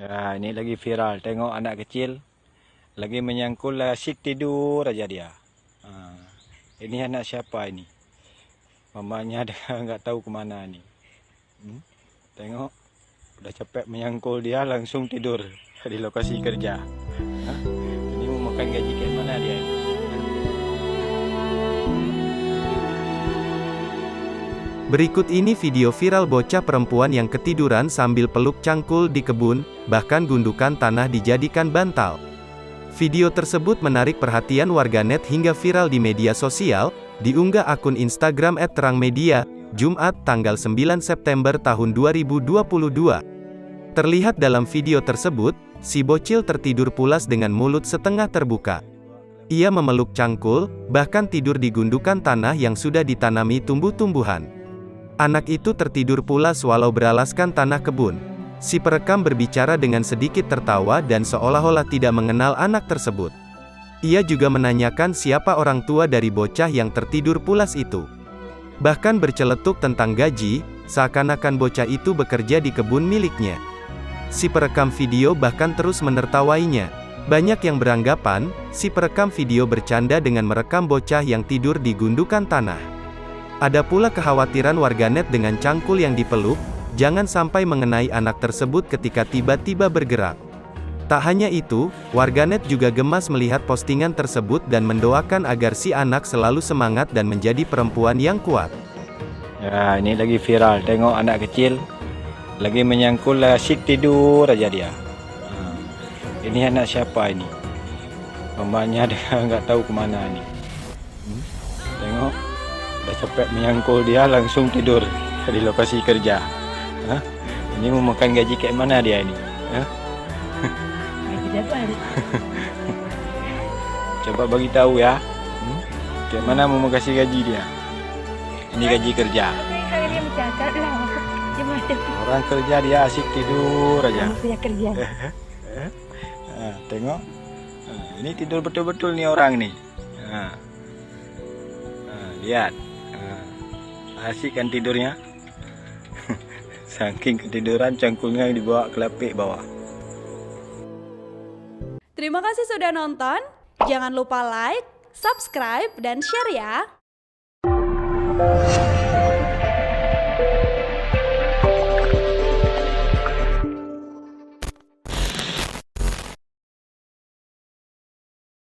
Ya, ini lagi viral. Tengok anak kecil lagi menyangkul asyik tidur aja dia. Ha, ini anak siapa ini? Mamanya dia nggak tahu kemana nih. Tengok, udah capek menyangkul dia langsung tidur di lokasi kerja. Ha? Ini mau makan gaji kayak mana dia ini? Berikut ini video viral bocah perempuan yang ketiduran sambil peluk cangkul di kebun, bahkan gundukan tanah dijadikan bantal. Video tersebut menarik perhatian warganet hingga viral di media sosial, diunggah akun Instagram @terangmedia, Jumat tanggal 9 September tahun 2022. Terlihat dalam video tersebut, si bocil tertidur pulas dengan mulut setengah terbuka. Ia memeluk cangkul, bahkan tidur di gundukan tanah yang sudah ditanami tumbuh-tumbuhan. Anak itu tertidur pulas walau beralaskan tanah kebun. Si perekam berbicara dengan sedikit tertawa dan seolah-olah tidak mengenal anak tersebut. Ia juga menanyakan siapa orang tua dari bocah yang tertidur pulas itu. Bahkan berceletuk tentang gaji, seakan-akan bocah itu bekerja di kebun miliknya. Si perekam video bahkan terus menertawainya. Banyak yang beranggapan, si perekam video bercanda dengan merekam bocah yang tidur di gundukan tanah. Ada pula kekhawatiran warganet dengan cangkul yang dipeluk, jangan sampai mengenai anak tersebut ketika tiba-tiba bergerak. Tak hanya itu, warganet juga gemas melihat postingan tersebut dan mendoakan agar si anak selalu semangat dan menjadi perempuan yang kuat. Ya, ini lagi viral. Tengok anak kecil lagi menyangkul asyik tidur aja dia. Ha, ini anak siapa ini? Mamanya dia nggak tahu kemana nih. Tengok, udah capek menyangkul dia langsung tidur di lokasi kerja. Ha? Ini mau makan gaji kayak mana dia ini? Ha? Gaji dapat. Coba bagi tahu ya. Kayak mana mau kasih gaji dia? Ini gaji kerja. Kalau dia bercakap lah. Dia macam Orang kerja dia asyik tidur aja. punya kerja. Ha, tengok. Ha, ini tidur betul-betul nih orang nih. Ha. Ha, lihat. Ha. Asyik kan tidurnya. Saking ketiduran cangkulnya dibawa ke lapik bawah. Terima kasih sudah nonton. Jangan lupa like, subscribe, dan share ya.